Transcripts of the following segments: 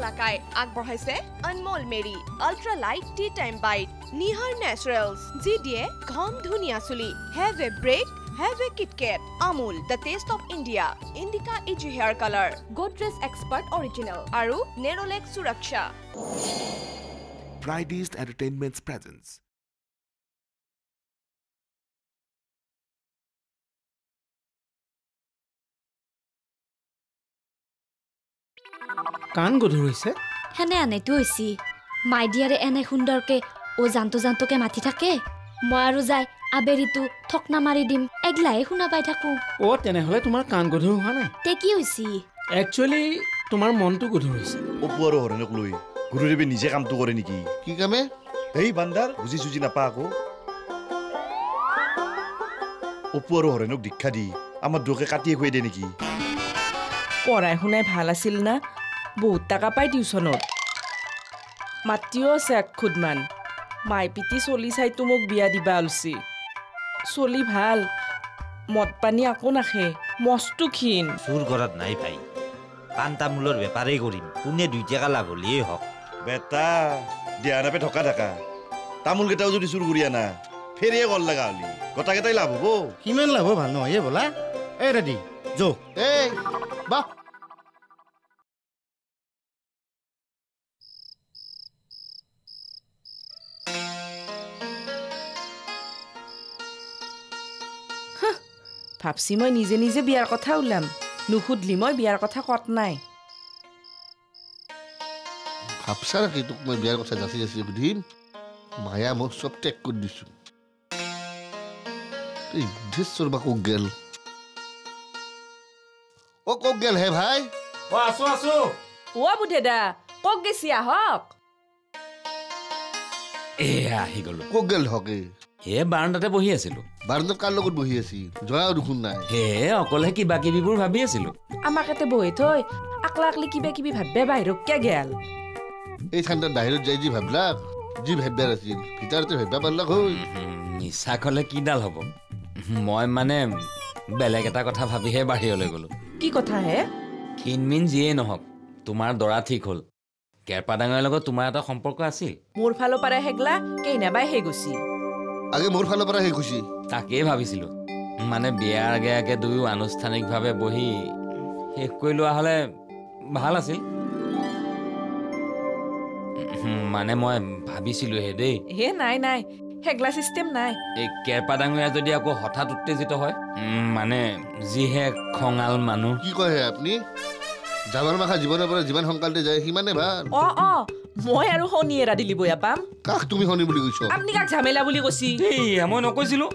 শলাকাই আগবঢ়াইছে Anmol Marie ultra light tea time bite Nihar naturals যি দিয়ে ঘম ধুনীয়া চুলি have a break have a KitKat Amul the taste of India Indica easy hair colour Godrej expert original আৰু নেৰলেক সুৰক্ষা Fridays Entertainment's presence. কান গধুৰ হৈছে হেনে আনেতো হৈছি মাই ডিয়াৰে এনে সুন্দৰকে ও জানটোকে মাতি থাকে মই আৰু যাই আবেৰিটো ঠকনা মাৰি দিম এগলাই শুনা পাই থাকো ও তেনেহলে তোমাৰ কান গধুৰ হোৱা নাই তে কি হৈছি একচুয়ালি তোমাৰ মনটো গধুৰ হৈছে অপু আৰু হৰেণক লৈ গুৰুদেৱে নিজে কামটো কৰে নেকি কি কামে এই বান্দাৰ বুজি চুজি নাপা আকৌ অপু আৰু হৰেণক দীক্ষা দি আমাৰ দুয়োকে কাটিয়ে খুৱাই দিয়ে নেকি পঢ়াই শুনাই ভাল আছিল না বহুত টকা পাই টিউচনত মাতিও আছে খুদমান মাই পিতি চলি চাইতো মোক বিয়া দিবা ওলছি চলি ভাল মদ পানী আকৌ নাখে মস্তো ক্ষীণ চুৰ ঘৰত নাই পাই পাণ তামোলৰ বেপাৰেই কৰিম কোনে 2 টকা লাভ হলিয়েই হওক বেটা দিয়া নাপে ঠকা থাকা তামোল কেইটাও যদি চুৰ কৰি আনা ফেৰিয়ে কল লগা হলি গোটাকেইটাই লাভ হ'ব কিমান লাভ ভাল নহয় বোলা এই ৰেডি যো এই বা ভাবছি মই নিজে নিজে বিয়াৰ কথা ওলাম নুসুধলি মই বিয়াৰ কথা কত নাই ভাবছা নেকি তোক মই বিয়াৰ কথা যাচি সুধিম মায়া মোক চব টেক কৰি দিছো এই ধেছৰ বা কক গেল ও কক গেল হে ভাই ও আছো ও বুধেদা কক গেছি আহক আহি গলো কক গেল হকে হে বাৰাণ্ডাতে বহি আছিলো বাৰাণ্ডাত কাৰ লগত বহি আছি জয়াও দেখোন নাই হে অকলে কিবা কিবিবোৰ ভাবি আছিলো আমাক এতে বহি থৈ আকলা আকলি কিবা কিবি ভাববে বাহিৰত কে গেল এই ঠাণ্ডাত বাহিৰত যাই যি ভাবলাক যি ভাববাৰ আছিল ভিতৰতে ভাববা পাৰলাক হৈ মিছা কলে কিডাল হ'ব মই মানে বেলেগ এটা কথা ভাবিহে বাহিৰলৈ গলো কি কথা হে ক্ষীণমিন যিয়ে নহওক তোমাৰ দৰা ঠিক হ'ল কেৰপা ডাঙৰ লগত তোমাৰ এটা সম্পৰ্ক আছিল মোৰ ফালৰ পৰা হেগলা কেইনাবাই হে গুছি আগে মোৰ ফালৰ পৰা হে খুশি তাকেই ভাবিছিলো মানে বিয়াৰ আগে আগে দুয়ো আনুষ্ঠানিকভাৱে বহি শেষ কৰি লোৱা হলে ভাল আছিল মানে মই ভাবিছিলো হে দেই হে নাই হেগলা সিস্টেম নাই এই কেৰপা ডাঙৰীয়া যদি আকৌ হঠাৎ উত্তেজিত হয় মানে যিহে খঙাল মানুহ কি কয় হে আপুনি যাবৰ মাখা জীৱনৰ পৰা যিমান সোনকালতে যায় সিমানে ভাল অ মই আৰু শনি এৰা দিলি বয়া পাম কাক তুমি শনি বুলি কৈছ আপুনি কাক ঝামেলা বুলি কৈছি এই মই নকৈছিলো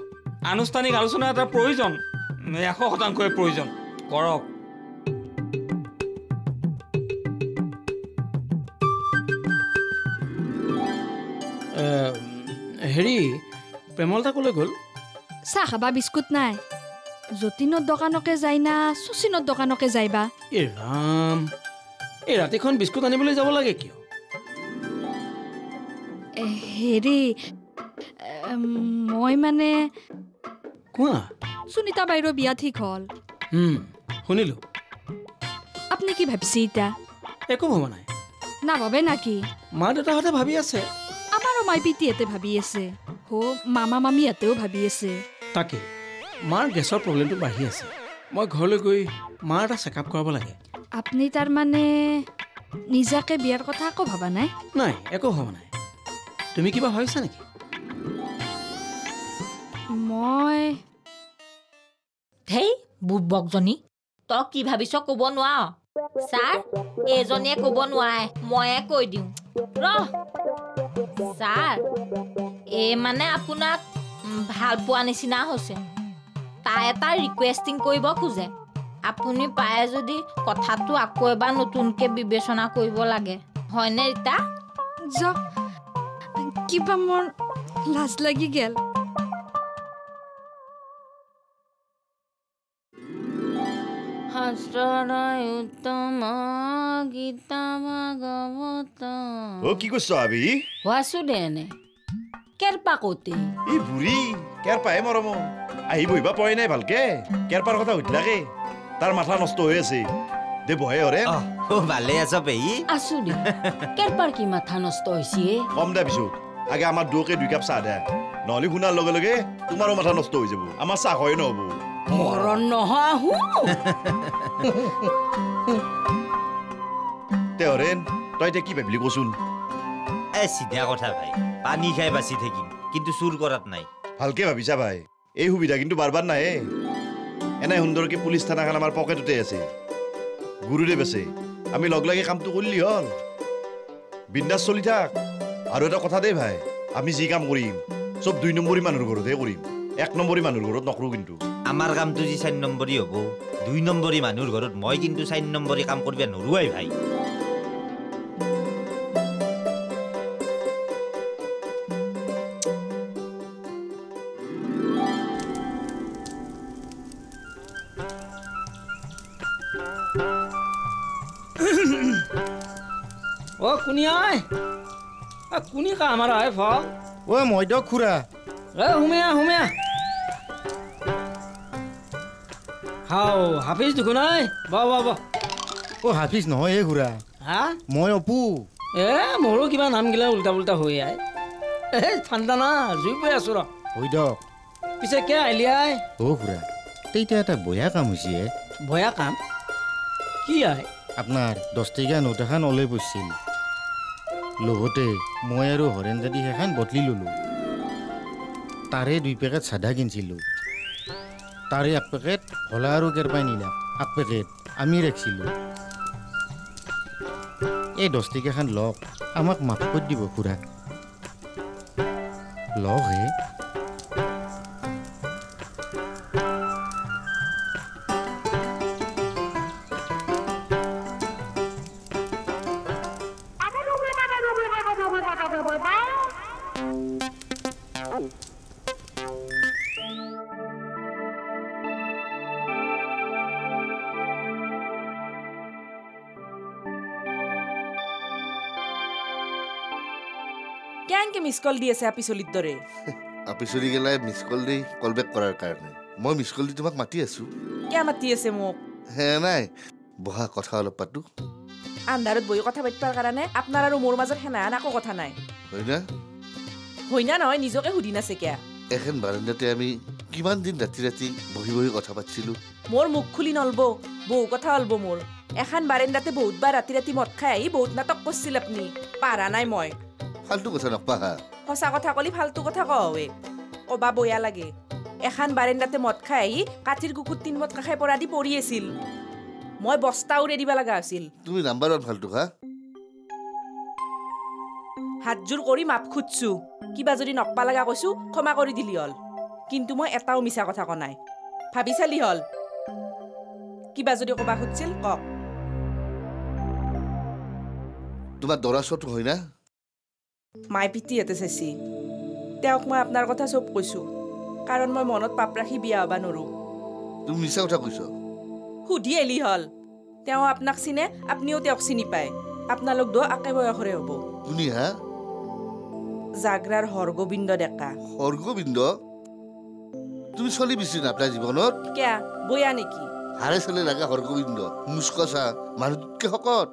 আনুষ্ঠানিক আলোচনা এটা প্ৰয়োজন 100% প্ৰয়োজন কৰক হেৰি প্ৰেমলতা কলৈ গ'ল চাহ খাবা বিস্কুট নাই যতীনৰ দোকানকে যায় না শচীনৰ দোকানকে যায়বা এই ৰাম এই ৰাতিখন বিস্কুট আনিবলৈ যাব লাগে কিয় হেৰি মই মানে কোৱা সুনিতা বাইৰ বিয়া ঠিক হ'ল শুনিলো আপুনি কি ভাবছি এতিয়া একো ভবা নাই নাভাবে নাকি মা দেউতাহঁতে ভাবি আছে আমাৰো মাই পিতিহঁতে ভাবি আছে হো মামা মামীহঁতেও ভাবি আছে তাকে মাৰ গেছৰ প্ৰব্লেমটো বাঢ়ি আছে মই ঘৰলৈ গৈ মাৰ এটা চেকআপ কৰাব লাগে আপুনি তাৰ মানে নিজাকে বিয়াৰ কথা আকৌ ভাবা নাই নাই একো ভবা নাই তুমি কিবা ভাবিছা নেকি মই হেই বুবকজনী তই কি ভাবিছ ক'ব নোৱাৰ ছাৰ এজনীয়ে ক'ব নোৱাৰে ময়ে কৈ দিওঁ ৰহ ছাৰ এই মানে আপোনাক ভাল পোৱা নিচিনা হৈছে তাই এটা ৰিকুৱেষ্টিং কৰিব খোজে আপুনি পায় যদি কথাটো আকৌ এবাৰ নতুনকৈ বিবেচনা কৰিব লাগে হয়নে ৰীতা কিবা মোৰ লাজ লাগি গেল উত্তম গীতা ভাগৱত ও কি কৈছ আবি হোৱাছো দে এনে কেৰপা কতে এই বুঢ়ী কেৰপাহে মৰম আহি বহিবা পোৱাই নাই ভালকে কেৰপাৰ কথা সুধিলাকে তাৰ মাথা নষ্ট হৈ আছে দে বহে হৰে ভালে আছ পেহী আছো দে কেৰপাৰ কি মাথা নষ্ট হৈছে কম দে পিছত আগে আমাৰ দুকে 2 কাপ চাহ দে নহলে শুনাৰ লগে লগে তোমাৰো মাথা নষ্ট হৈ যাব আমাৰ চাহ হয় নহব মৰণ নহয় আহো তে হৰেন তই এতিয়া কি ভাবিলি কচোন চিধা কথা ভাই পানী খাই বাচি থাকিম কিন্তু চুৰ কৰাত নাই ভালকে ভাবিছা ভাই এই সুবিধা কিন্তু বাৰবাৰ নাহে এনে সুন্দৰকে পুলিচ থানাখন আমাৰ পকেটতে আছে গুৰুদেৱ আছে আমি লগ লাগি কামটো কৰিলি হ'ল বিন্দাস চলি থাক আৰু এটা কথা দেই ভাই আমি যি কাম কৰিম চব 2 নম্বৰী মানুহৰ ঘৰতহে কৰিম 1 নম্বৰী মানুহৰ ঘৰত নকৰো কিন্তু আমাৰ কামটো যি 4 নম্বৰী হ'ব 2 নম্বৰী মানুহৰ ঘৰত মই কিন্তু 4 নম্বৰী কাম কৰিব নোৱাৰোৱাই ভাই অ কোনি আই কোনি কা আমাৰ আই ফল ও মই দ খুৰা হুমে হাও হাফিজ দেখোন আই বা ও হাফিজ নহয় এই খুৰা হা মই অপু মোৰো কিবা নাম গিলা উল্টা পুল্টা হৈ আই ঠাণ্ডা না জুই পৰি আছো ৰ হৈ দক পিছে কে আহিলি আই অ খুৰা তেতিয়া এটা বয়া কাম হৈছে বয়া কাম কি আই আপোনাৰ 10 টকীয়া নোট এখন ওলাই পৰিছিল লগতে মই আৰু হৰেণ দাদি সেইখন বদলি ললোঁ তাৰে 2 পেকেট চাধা কিনিছিলোঁ তাৰে 1 পেকেট হলা আৰু কেৰপাই নিলাম 1 পেকেট আমি ৰাখিছিলোঁ এই 10 টকীয়াখন লওক আমাক মাফ কৰি দিব খুৰা লওক হে কেনকে মিছ কল দি আছে আপি চলিৰ দৰে আপি চলি গেলাই মিছ কল দি কল বেক কৰাৰ কাৰণে মই মিছ কল দি তোমাক মাতি আছো কিয় মাতি আছে মোক হে নাই বহা কথা অলপ পাতো আন্ধাৰত বহি কথা পাতিবৰ কাৰণে আপোনাৰ আৰু মোৰ মাজত হেনাহান একো কথা নাই হয় না নহয় নিজকে সুধি নাছে কিয়া এখন বাৰান্দাতে আমি কিমান দিন ৰাতি ৰাতি বহি বহি কথা পাতিছিলো মোৰ মুখ খুলি নলব বহু কথা অলব মোৰ এখন বাৰান্দাতে বহুতবাৰ ৰাতি ৰাতি মদ খাই আহি বহুত নাটক কৰিছিল আপুনি পাৰা নাই মই ফালতু কথা নকবা সঁচা কথা কলি ফালতু কথা কৱে কবা বয়া লাগে এখন বাৰান্দাতে মদ খাই আহি কাঠিৰ কুকুৰ 3 মদ কাষে পৰা দি পৰি আছিল মই বস্তা উৰে দিবা লগা আছিল তুমি নাম্বাৰ 1 ফালতু হা হাত জোৰ কৰি মাপ খুঁজছো কিবা যদি নকবা লগা কৈছো ক্ষমা কৰি দিলি হল কিন্তু মই এটাও মিছা কথা ক নাই ভাবি চালি হল কিবা যদি কবা খুঁজছিল কক তোমাৰ দৰাচত হয় না মাই পিতি এতে চাইছি তেওঁক মই আপোনাৰ কথা চব কৈছো কাৰণ মই মনত পাপ ৰাখি বিয়া হবা নৰো তুমি মিছা কথা কৈছ সুধি এলি হল তেওঁ আপোনাক চিনে আপনিও তেওঁক চিনি পায় আপোনালোক দো একে বয়সৰে হ'ব কোনি হা জাগৰাৰ হৰগোবিন্দ ডেকা হৰগোবিন্দ তুমি চলি বিচি নাপায় জীৱনত কিয়া বয়া নেকি হাৰে চলে লাগা হৰগোবিন্দ মুস্কচা মানুহতকে শকত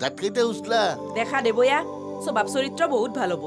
দাঁত কেইটা উচলা দেখা দে বয়া স্বভাৱ চৰিত্ৰ বহুত ভাল হ'ব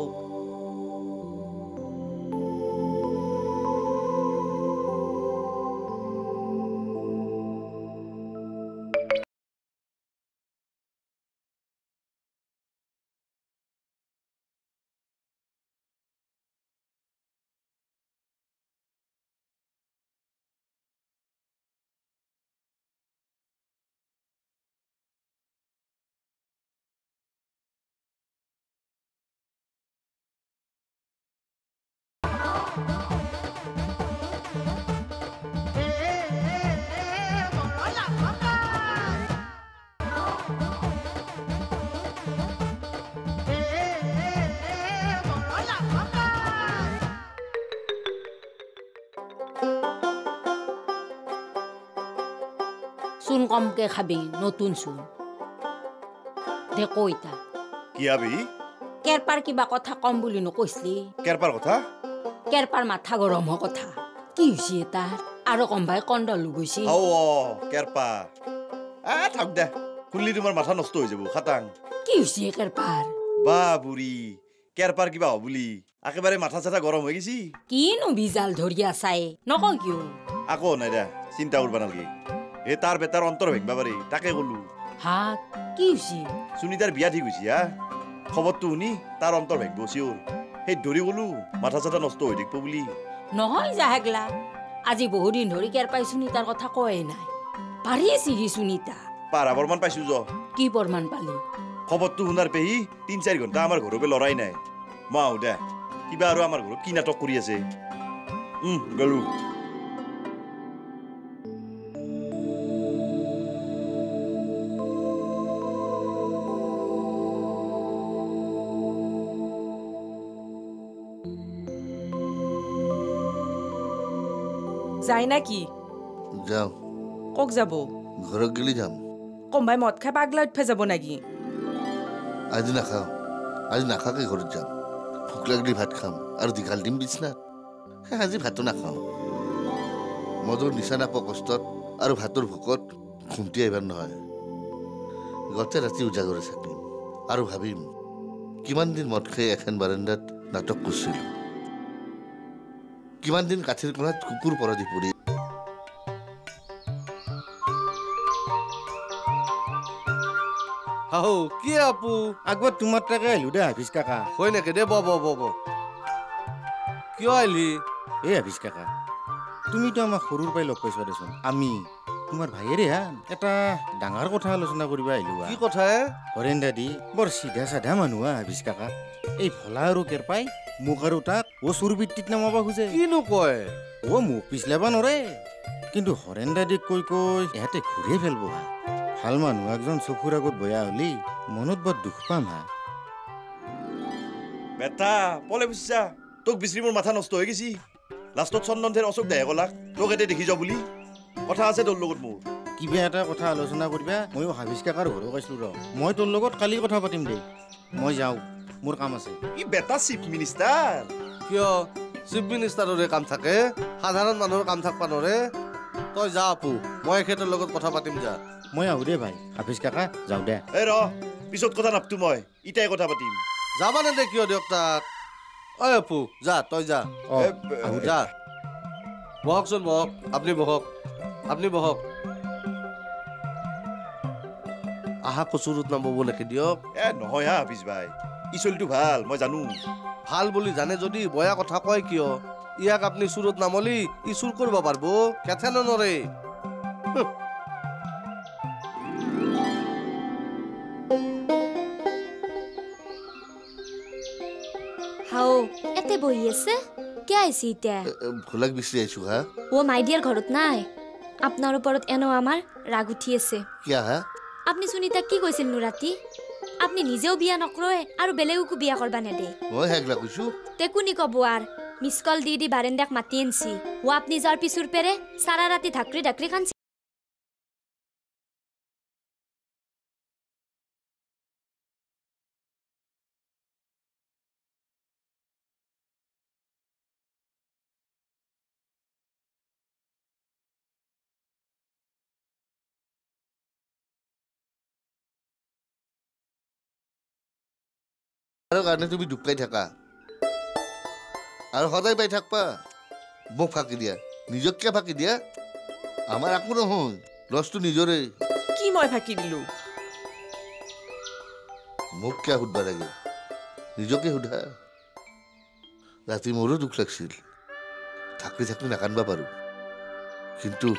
চুন কমকে খাবি নতুন চুন দে কইতা কি আবি কেৰপাৰ কিবা কথা কম বুলি নকৈছিলি কেৰপাৰ কথা কেৰপাৰ মাথা গৰম কথা কি হৈছে তাৰ আৰু কম ভাই কণ্ডল গৈছি কেৰপা থাক দে শুনলি তোমাৰ মাথা নষ্ট হৈ যাব খাটাং কি হৈছে কেৰপাৰ বা বুঢ়ী কেৰপাৰ কিবা হ'ব বুলি একেবাৰে মাথা চাথা গৰম হৈ গৈছি কিনো বিজাল ধৰি আছাই নকওঁ কিয় আকৌ নাই দে চিন্তা কৰিব নালাগে এই তাৰ বেটাৰ অন্তৰ ভাঙিব পাৰি তাকে ক'লো হাত কি হৈছে সুনীতাৰ বিয়া ঠিক হৈছে হা খবৰটো শুনি তাৰ অন্তৰ ভাঙিব চিঞৰ সেই ধৰি ক'লো মাথা চাথা নষ্ট হৈ থাকিব বুলি নহয় জাহেগলা আজি বহুদিন ধৰি কেৰপাই সুনীতাৰ কথা কয়ে নাই পাৰি চিৰি সুনীতা পাৰা প্ৰমাণ পাইছো য কি প্ৰমাণ পালি খবৰটো শুনাৰ পেহি ৩-৪ ঘণ্টা আমাৰ ঘৰৰ পৰা লৰাই নাই মই আহো দে কিবা আৰু আমাৰ ঘৰত কি নাটক কৰি আছে গলো যায় না কি যাওঁ কক যাব ঘৰত গেলি যাম কম্বাই মদ খাই পাগলা উঠে যাব নাকি আজি নাখাওঁ আজি নাখাকে ঘৰত যাম ভোক লাগিলে ভাত খাম আৰু দীঘাল দিম বিচনাত আজি ভাতো নাখাওঁ মদৰ নিচা নাপাওঁ কষ্টত আৰু ভাতৰ ভোকত ঘুমটি আহিবাৰ নহয় গোটেই ৰাতি উজাগৰে থাকিম আৰু ভাবিম কিমান দিন মদ খাই এখন বাৰাণ্ডাত নাটক কৰিছিলোঁ কিমান দিন কাঠিৰ কোণাত কুকুৰ পৰাদি পৰি হাহু কি আপু আগত তোমাৰ তাকে আহিলো দে হাফিজ কাকা হয় নেকি দে বব কিয় আহিলি এই হাফিজ কাকা তুমিতো আমাক সৰুৰ পৰাই লগ পাইছা দেচোন আমি তোমাৰ ভাইয়েৰে হান এটা ডাঙৰ কথা আলোচনা কৰিব আহিলো কি কথা হৰেণ দাদী বৰ চিধা চাধা মানুহ হাফিজ কাকা এই ভলা আৰু কেৰপাই মোক আৰু তাক ও চুৰ বৃত্তিত নামাব খোজে কিনো কয় ও মোক পিছলাব নৰে কিন্তু হৰেণ দাদীক কৈ কৈ ইহঁতে ঘূৰে ফেলব হা ভাল মানুহ একজন চকুৰ আগত বয়া হলি মনত বৰ দুখ পাম হা বেটা পলে বুজিছা তোক বিচাৰি মোৰ মাথা নষ্ট হৈ গৈছি লাষ্টত চন্দনথেৰ অশোক দাহে ক'লাক তোক এতে দেখি যাওঁ বুলি কথা আছে তোৰ লগত মোৰ কিবা এটা কথা আলোচনা কৰিবা ময়ো হাফিজ কাকাৰ ঘৰক আছিলো ৰ মই তোৰ লগত কালি কথা পাতিম দে মই যাওঁ মোৰ কাম আছে ই বেটা চিফ মিনিষ্টাৰ কিয় চিফ মিনিষ্টাৰৰে কাম থাকে সাধাৰণ মানুহৰ কাম থাকবা নৰে তই যা আপু মই এখেতৰ লগত কথা পাতিম যা মই আহো দে ভাই হাফিজ কাকা যাওঁ দে এই ৰ পিছত কথা নাপতো মই ইটাই কথা পাতিম যাবা নে দে কিয় দিয়ক তাক ঐ আপু যা তই যা যা বহকচোন বহক আপুনি বহক আহা কচুৰত নামাব নেকি দিয়ক নহয় হা হাফিজ ভাই ই চলিটো ভাল মই জানো ভাল বুলি জানে যদি বয়া কথা কয় কিয় ইয়াক আপুনি চুৰত নামলি ই চুৰ কৰিব পাৰিব কেথে নৰে হাও এতে বহি আছে কে আইছি ইটা ভোলাক বিচাৰি আহিছো হা ও মাইডিয়াৰ ঘৰত নাই আপোনাৰ ওপৰত এনো আমাৰ ৰাগ উঠি আছে কিয়া হা আপনি সুনিতা কি কৈছিল নো ৰাতি আপনি নিজেও বিয়া নকৰয় আৰু বেলেগকো বিয়া কৰবা নেদে মই হেগলা কৈছো তে কোনি কব আর মিস কল দি বারেন্দাক মাতি আনছি ও আপনি যার পিছুর পেরে সারা রাতি ধাকরি ধাকরি খানছি আৰু কাৰণে তুমি দুখ পাই থাকা আৰু সদায় পাই থাকবা মোক ফাঁকি দিয়া নিজক কিয় ফাঁকি দিয়া আমাৰ একো নহয় লছটো নিজৰে কি মই ফাঁকি দিলো মোক কিয় সুধবা লাগে নিজকে সোধা ৰাতি মোৰো দুখ লাগছিল থাকলি থাকলি নাকান্দবা পাৰো কিন্তু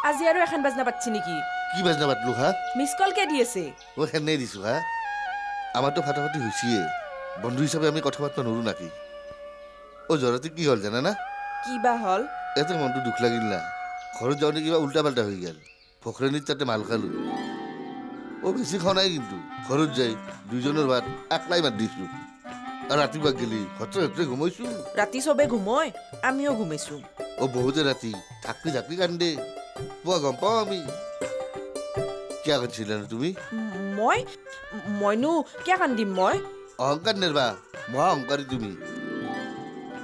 আজি আৰু এখন বাজনা পাচ্ছি নেকি কি বাজনা পাতলো হা মিস কল কে দি আছে ও সেনে দিছো হা আমাৰতো ফাটাফাটি হৈছিয়ে বন্ধু হিচাপে আমি কথা পাতবা নোৱাৰো নাকি ও জৰাতি কি হ'ল জানা না কি বা হল এতে মনটো দুখ লাগিল না ঘৰত যাওঁতে কিবা উল্টা পাল্টা হৈ গেল ফখৰাণীত তাতে মাল খালো ও বেছি খোৱা নাই কিন্তু ঘৰত যাই দুইজনৰ ভাত একলাই মাত দিছো আৰু ৰাতিপুৱা গেলি হতে হতে ঘুমাইছো ৰাতি চবে ঘুময় আমিও ঘুমাইছো ও বহুতে ৰাতি ঢাকলি ঢাকলি কান্দে পোৱা গম পাওঁ আমি কিয় কান্দিছিলা তুমি মইনো কিয় কান্দিম মই অহংকাৰ নেৰবা মহা অহংকাৰী তুমি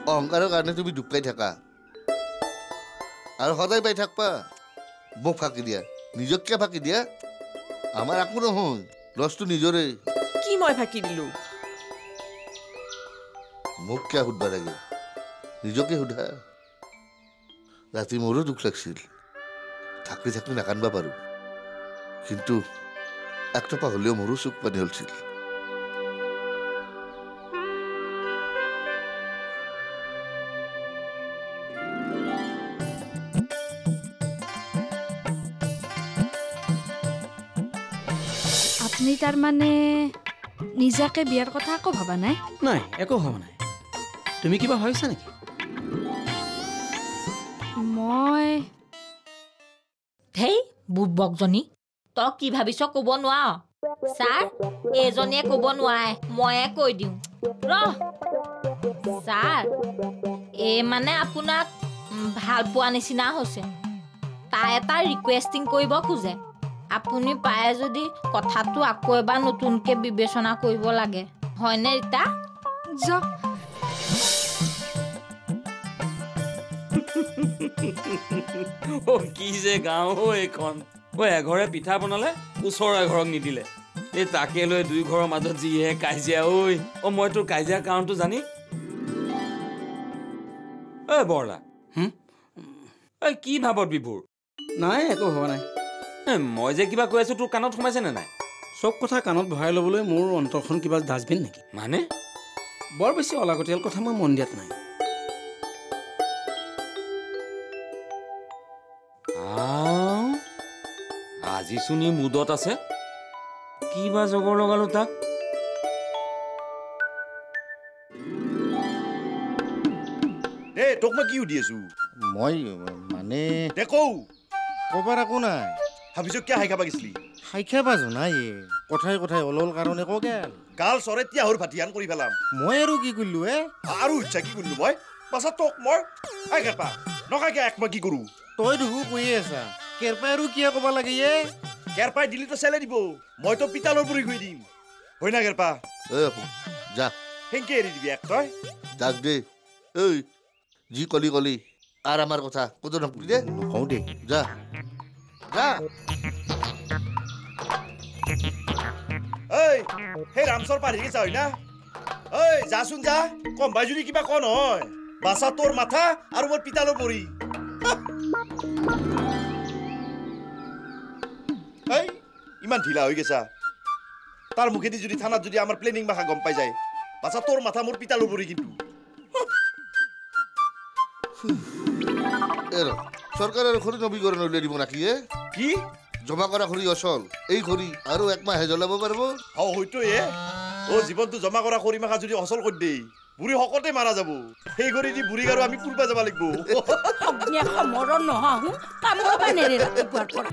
অহংকাৰৰ কাৰণে তুমি দুখ পাই থাকা আৰু সদায় পাই থাকবা মোক ফাঁকি দিয়া নিজক কিয় ফাঁকি দিয়া আমাৰ একো নহয় লছটো নিজৰে কি মই ফাঁকি দিলো মোক কিয় সুধবা লাগে নিজকে সোধা ৰাতি মোৰো দুখ লাগিছিল থাকি থাকি নাকান্দবা পাৰোঁ কিন্তু একটপা হ'লেও মোৰো চুক পানী হলছিল আপুনি তাৰমানে নিজাকে বিয়াৰ কথা একো ভবা নাই নাই একো হোৱা নাই তুমি কিবা ভাবিছা নেকি মই ধেই বুবকজনী তই কি ভাবিছ ক'ব নোৱাৰ ছাৰ এইজনীয়ে ক'ব নোৱাৰে ময়ে কৈ দিওঁ ৰহ ছাৰ এই মানে আপোনাক ভাল পোৱা নিচিনা হৈছে তাই এটা ৰিকুৱেষ্টিং কৰিব খোজে আপুনি পায় যদি কথাটো আকৌ এবাৰ নতুনকৈ বিবেচনা কৰিব লাগে হয়নে ৰীতা কি যে গাঁও এইখন এঘৰে পিঠা বনালে ওচৰৰ এঘৰক নিদিলে এই তাকে লৈ দুই ঘৰৰ মাজত যিহে কাজিয়া মই তোৰ কাজিয়া কাৰণটো জানি বৰলা কি ভাবত বিভোৰ নাই একো হোৱা নাই মই যে কিবা কৈ আছো তোৰ কাণত সোমাইছে নে নাই চব কথা কাণত ভৰাই ল'বলৈ মোৰ অন্তৰখন কিবা ডাষ্টবিন নেকি মানে বৰ বেছি অলাগতিয়াল কথা মই মন দিয়াত নাই আজি শুনি মুদত আছে কিবা জগৰ লগালো তাক তোক মই কি সুধি আছো মই মানে কবাৰ একো নাই ভাবিছ কিয় হাই খাবা গেছলি হাই খাবা জনাই কথাই কথাই অলল কাৰণে ক গেল গাল চৰে তিয়াহৰ ভাটিয়ান কৰি পেলাম মই আৰু কি কৰিলো আৰু ইচ্ছা কি কৰিলো মই পাছত তোক মই আই কেৰপা নকাকে এক মই কি কৰো তই দেখো কৈয়ে আছা কেৰপাই আৰু কিয় ক'বা লাগে কেৰপাই দিলিতো চেলে দিব মইতো পিতালৰ পুৰি গৈ দিম হয় না কেৰপা যা হেংকে এৰি দিবি এক তই যাক দে ঐ যি কলি আর আমার কথা কত নকলি দে নকওঁ দে যা যা এই হে রামসর পার হয়ে গেছে হয় না এই যাচোন যা কম ভাই যদি কিবা কন হয় বাসা তোর মাথা আর মোর পিতালোর পরি এই ইমান ঢিলা হয়ে গেছা তার মুখেদি যদি থানাত যদি আমার প্ল্যানিং মাখা গম পাই যায় বাসা তোর মাথা মোর পিতালোর পরি কিন্তু সরকারের খড়ি নবীকরণ হইলে দিব নাকি কি জমা করা খড়ি অসল এই খড়ি আৰু এক মাহে জ্বলাব পাৰিব হয়তো ও জীবনটো জমা কৰা খড়ি মাখা যদি অসল কৰি দেই বুঢ়ী সকতে মাৰা যাব সেই খড়ি দি বুঢ়ীক আৰু আমি পুৰবা যাব লাগিব মৰণ নহওঁ কাম কৰিব নেৰে ৰাতিপুৱাৰ পৰা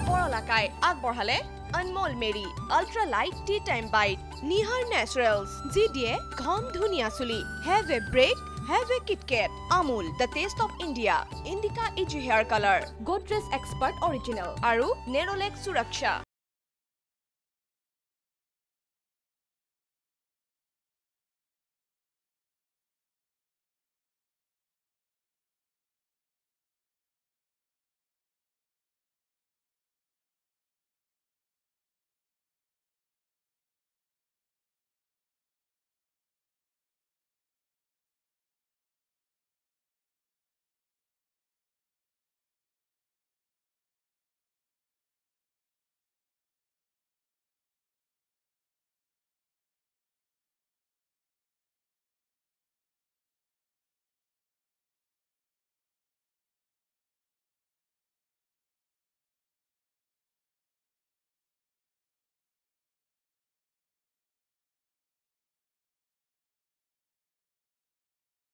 পৰলাকাই আগবঢ়ালে Anmol Marie ultra light tea time bite Nihar naturals जी दिए घम धुनिया चुली have a break have a KitKat Amul the taste of India Indica easy hair colour Godrej expert original आरु नेरोलेक्स सुरक्षा